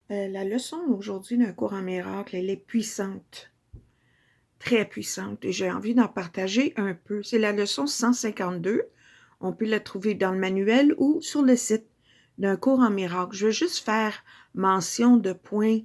La leçon aujourd'hui d'un cours en miracle, elle est puissante, très puissante, et j'ai envie d'en partager un peu. C'est la leçon 152. On peut la trouver dans le manuel ou sur le site d'un cours en miracle. Je veux juste faire mention de points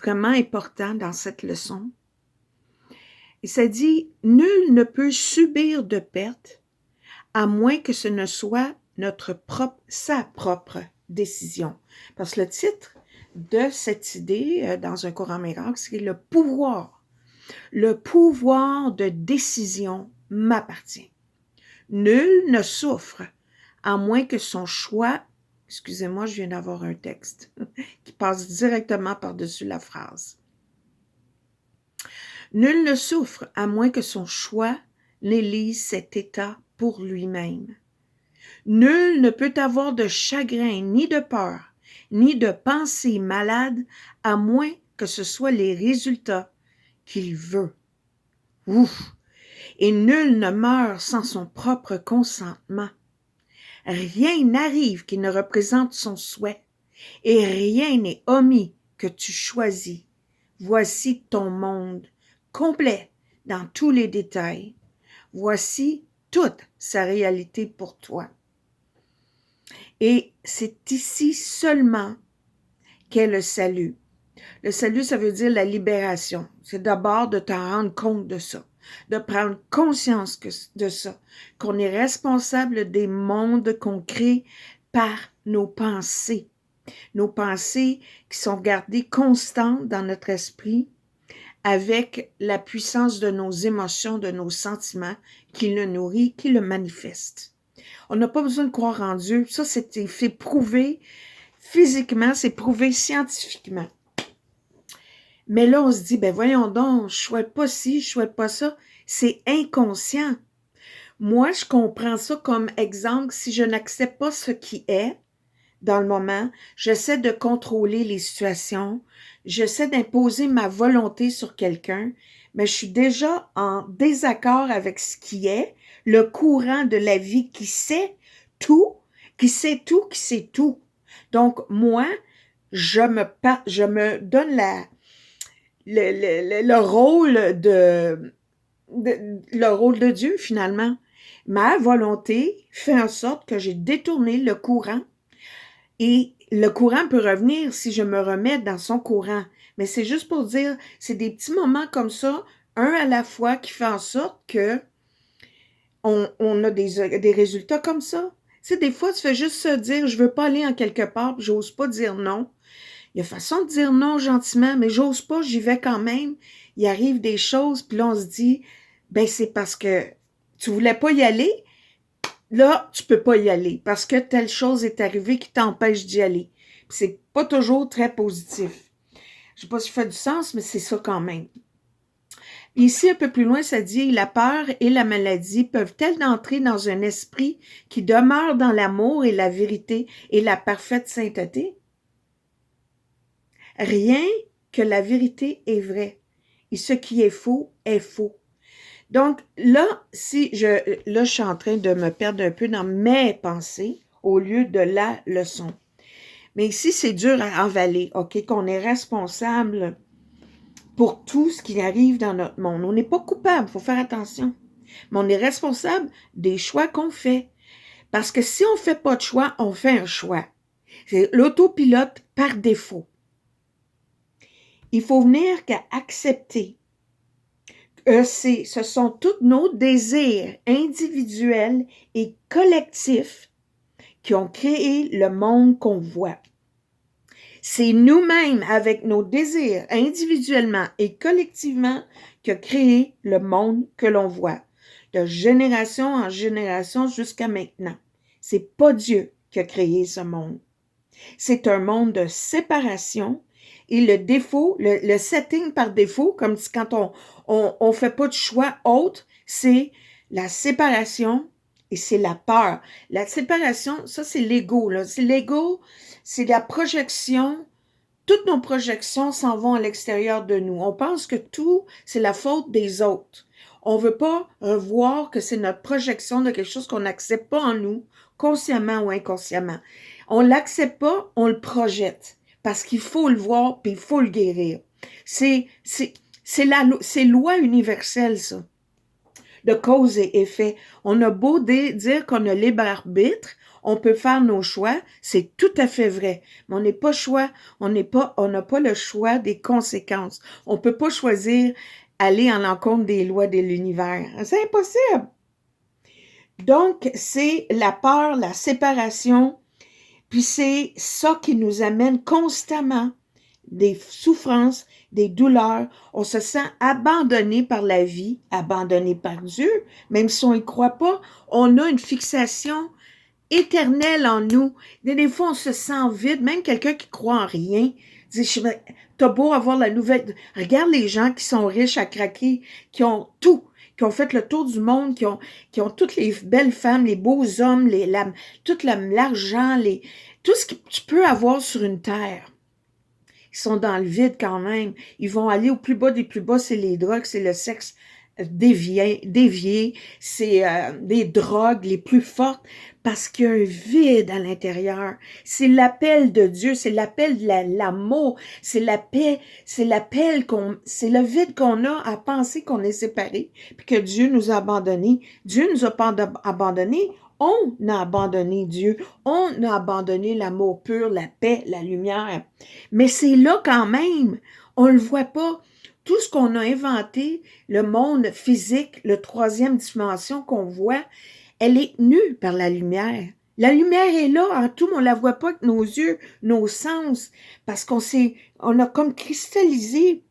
vraiment importants dans cette leçon. Et ça dit, nul ne peut subir de perte à moins que ce ne soit sa propre décision. Parce que le titre de cette idée dans un cours en miracle, c'est le pouvoir. Le pouvoir de décision m'appartient. Nul ne souffre à moins que son choix, excusez-moi, je viens d'avoir un texte qui passe directement par-dessus la phrase. Nul ne souffre à moins que son choix n'élise cet état pour lui-même. Nul ne peut avoir de chagrin, ni de peur, ni de pensée malade, à moins que ce soit les résultats qu'il veut. Ouf! Et nul ne meurt sans son propre consentement. Rien n'arrive qui ne représente son souhait, et rien n'est omis que tu choisis. Voici ton monde, complet dans tous les détails. Voici toute sa réalité pour toi. Et c'est ici seulement qu'est le salut. Le salut, ça veut dire la libération. C'est d'abord de te rendre compte de ça, de prendre conscience de ça, qu'on est responsable des mondes qu'on crée par nos pensées. Nos pensées qui sont gardées constantes dans notre esprit avec la puissance de nos émotions, de nos sentiments qui le nourrit, qui le manifeste. On n'a pas besoin de croire en Dieu. Ça, c'est fait prouver physiquement, c'est prouvé scientifiquement. Mais là, on se dit, ben voyons donc, je souhaite pas ci, je souhaite pas ça. C'est inconscient. Moi, je comprends ça comme exemple. Si je n'accepte pas ce qui est dans le moment, j'essaie de contrôler les situations, j'essaie d'imposer ma volonté sur quelqu'un, mais je suis déjà en désaccord avec ce qui est, le courant de la vie qui sait tout, qui sait tout, qui sait tout. Donc, moi, je me donne le rôle de Dieu, finalement. Ma volonté fait en sorte que j'ai détourné le courant et le courant peut revenir si je me remets dans son courant. Mais c'est juste pour dire, c'est des petits moments comme ça, un à la fois, qui fait en sorte que on a des résultats comme ça. Tu sais, des fois, tu fais juste se dire, je veux pas aller en quelque part, puis j'ose pas dire non. Il y a façon de dire non gentiment, mais j'ose pas, j'y vais quand même. Il arrive des choses, puis là, on se dit, ben c'est parce que tu voulais pas y aller, là, tu peux pas y aller, parce que telle chose est arrivée qui t'empêche d'y aller. Puis c'est pas toujours très positif. Je sais pas si ça fait du sens, mais c'est ça quand même. Ici, un peu plus loin, ça dit « La peur et la maladie peuvent-elles entrer dans un esprit qui demeure dans l'amour et la vérité et la parfaite sainteté? » Rien que la vérité est vraie, et ce qui est faux est faux. Donc là, je suis en train de me perdre un peu dans mes pensées au lieu de la leçon. Mais ici, c'est dur à avaler, OK, qu'on est responsable pour tout ce qui arrive dans notre monde. On n'est pas coupable, il faut faire attention. Mais on est responsable des choix qu'on fait. Parce que si on ne fait pas de choix, on fait un choix. C'est l'autopilote par défaut. Il faut venir qu'à accepter que ce sont tous nos désirs individuels et collectifs qui ont créé le monde qu'on voit. C'est nous-mêmes, avec nos désirs individuellement et collectivement, qui a créé le monde que l'on voit, de génération en génération jusqu'à maintenant. C'est pas Dieu qui a créé ce monde. C'est un monde de séparation et le défaut, le setting par défaut, comme quand on fait pas de choix autre, c'est la séparation et c'est la peur. La séparation, ça c'est l'ego, là. C'est l'ego, c'est la projection. Toutes nos projections s'en vont à l'extérieur de nous. On pense que tout, c'est la faute des autres. On veut pas voir que c'est notre projection de quelque chose qu'on n'accepte pas en nous, consciemment ou inconsciemment. On l'accepte pas, on le projette. parce qu'il faut le voir, puis il faut le guérir. C'est loi universelle, ça, de cause et effet. On a beau dire qu'on a libre arbitre, on peut faire nos choix, c'est tout à fait vrai. Mais on n'est pas on n'a pas le choix des conséquences. On peut pas choisir aller en encontre des lois de l'univers. C'est impossible. Donc, c'est la peur, la séparation, puis c'est ça qui nous amène constamment des souffrances, des douleurs. On se sent abandonné par la vie, abandonné par Dieu, même si on y croit pas. On a une fixation éternelle en nous. Des fois, on se sent vide, même quelqu'un qui croit en rien. Dit, t'as beau avoir la nouvelle... Regarde les gens qui sont riches à craquer, qui ont tout, qui ont fait le tour du monde, qui ont toutes les belles femmes, les beaux hommes, tout l'argent, tout ce que tu peux avoir sur une terre. Ils sont dans le vide quand même. Ils vont aller au plus bas des plus bas, c'est les drogues, c'est le sexe dévié, c'est des drogues les plus fortes parce qu'il y a un vide à l'intérieur. C'est l'appel de Dieu, c'est l'appel de l'amour, c'est la paix, c'est c'est le vide qu'on a à penser qu'on est séparés, puis que Dieu nous a abandonnés. Dieu nous a pas abandonnés. On a abandonné Dieu, on a abandonné l'amour pur, la paix, la lumière. Mais c'est là quand même, on le voit pas. Tout ce qu'on a inventé, le monde physique, le troisième dimension qu'on voit, elle est nue par la lumière. La lumière est là en tout, mais on la voit pas avec nos yeux, nos sens, parce on a comme cristallisé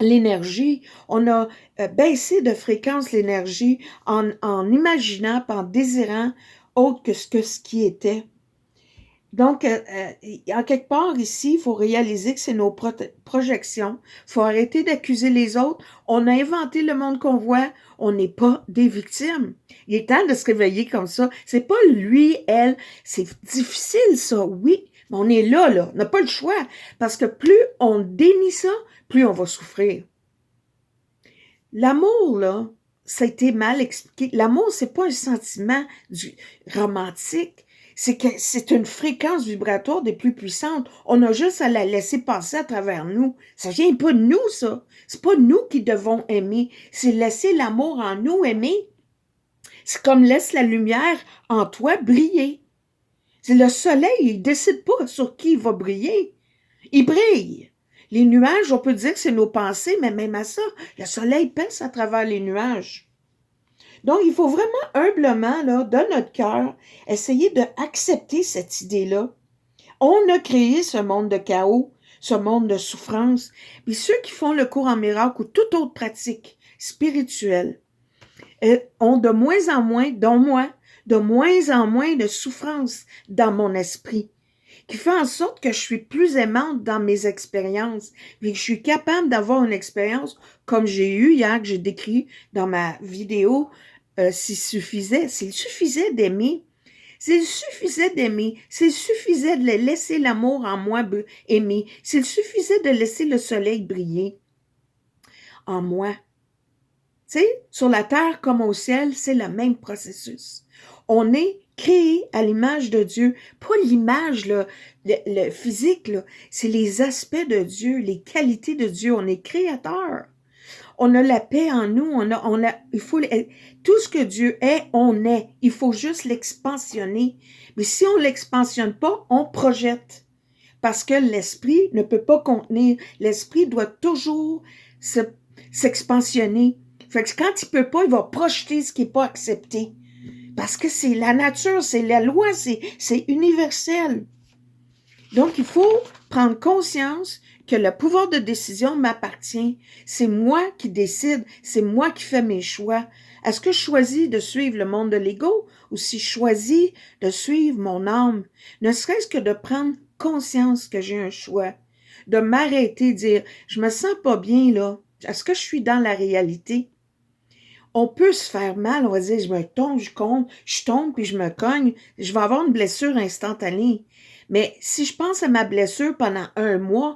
l'énergie, on a baissé de fréquence l'énergie en imaginant, en désirant autre que ce qui était. Donc, en quelque part ici, il faut réaliser que c'est nos projections. Il faut arrêter d'accuser les autres. On a inventé le monde qu'on voit. On n'est pas des victimes. Il est temps de se réveiller comme ça. C'est pas lui, elle. C'est difficile, ça, oui. Mais on est là. On n'a pas le choix. Parce que plus on dénie ça, plus on va souffrir. L'amour, là, ça a été mal expliqué. L'amour, c'est pas un sentiment romantique. C'est que c'est une fréquence vibratoire des plus puissantes. On a juste à la laisser passer à travers nous. Ça vient pas de nous, ça. C'est pas nous qui devons aimer. C'est laisser l'amour en nous aimer. C'est comme laisse la lumière en toi briller. C'est le soleil, il décide pas sur qui il va briller. Il brille. Les nuages, on peut dire que c'est nos pensées, mais même à ça, le soleil passe à travers les nuages. Donc, il faut vraiment humblement, là, de notre cœur, essayer d'accepter cette idée-là. On a créé ce monde de chaos, ce monde de souffrance. Puis ceux qui font le cours en miracle ou toute autre pratique spirituelle ont de moins en moins, dont moi, de moins en moins de souffrance dans mon esprit, qui fait en sorte que je suis plus aimante dans mes expériences, puis que je suis capable d'avoir une expérience comme j'ai eu hier, que j'ai décrit dans ma vidéo, s'il suffisait d'aimer, s'il suffisait d'aimer, s'il suffisait de laisser l'amour en moi aimer, s'il suffisait de laisser le soleil briller en moi. Tu sais, sur la terre comme au ciel, c'est le même processus. On est créé à l'image de Dieu, pas l'image, le physique, là, c'est les aspects de Dieu, les qualités de Dieu. On est créateur. On a la paix en nous, tout ce que Dieu est, on est. Il faut juste l'expansionner. Mais si on l'expansionne pas, on projette. Parce que l'esprit ne peut pas contenir. L'esprit doit toujours s'expansionner. Fait que quand il peut pas, il va projeter ce qui est pas accepté. Parce que c'est la nature, c'est la loi, c'est universel. Donc, il faut prendre conscience que le pouvoir de décision m'appartient. C'est moi qui décide, c'est moi qui fais mes choix. Est-ce que je choisis de suivre le monde de l'ego ou si je choisis de suivre mon âme? Ne serait-ce que de prendre conscience que j'ai un choix, de m'arrêter, dire, je me sens pas bien là. Est-ce que je suis dans la réalité? On peut se faire mal, on va dire, je tombe puis je me cogne, je vais avoir une blessure instantanée. Mais si je pense à ma blessure pendant 1 mois,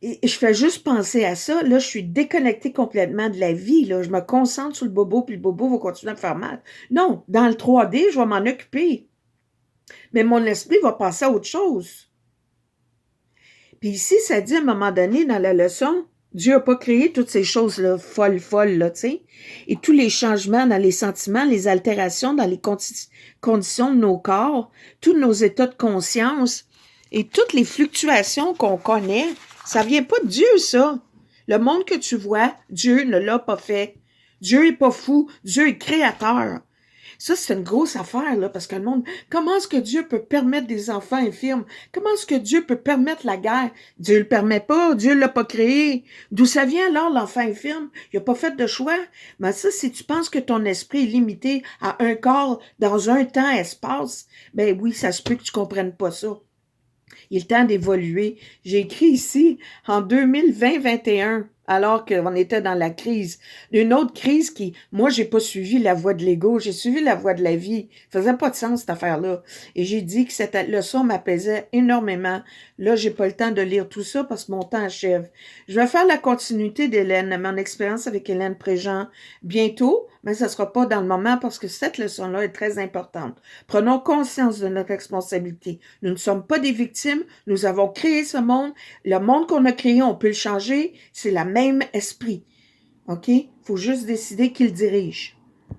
et je fais juste penser à ça, là, je suis déconnectée complètement de la vie, là. Je me concentre sur le bobo, puis le bobo va continuer à me faire mal. Non, dans le 3D, je vais m'en occuper. Mais mon esprit va passer à autre chose. Puis ici, ça dit à un moment donné dans la leçon, Dieu n'a pas créé toutes ces choses-là, folles, là, tu sais. Et tous les changements dans les sentiments, les altérations dans les conditions de nos corps, tous nos états de conscience et toutes les fluctuations qu'on connaît, ça vient pas de Dieu, ça. Le monde que tu vois, Dieu ne l'a pas fait. Dieu est pas fou, Dieu est créateur. Ça, c'est une grosse affaire, là, parce que le monde, comment est-ce que Dieu peut permettre des enfants infirmes? Comment est-ce que Dieu peut permettre la guerre? Dieu le permet pas, Dieu l'a pas créé. D'où ça vient alors, l'enfant infirme? Il a pas fait de choix. Mais ça, si tu penses que ton esprit est limité à un corps dans un temps-espace, ben oui, ça se peut que tu comprennes pas ça. Il est temps d'évoluer. J'ai écrit ici, en 2020-21, alors qu'on était dans la crise. Une autre crise qui, moi, j'ai pas suivi la voie de l'ego, j'ai suivi la voie de la vie. Ça faisait pas de sens, cette affaire-là. Et j'ai dit que cette leçon m'apaisait énormément. Là, j'ai pas le temps de lire tout ça parce que mon temps achève. Je vais faire la continuité d'Hélène, mon expérience avec Hélène Préjean bientôt, mais ça sera pas dans le moment parce que cette leçon-là est très importante. Prenons conscience de notre responsabilité. Nous ne sommes pas des victimes, nous avons créé ce monde. Le monde qu'on a créé, on peut le changer. C'est le même esprit. OK? Il faut juste décider qui le dirige.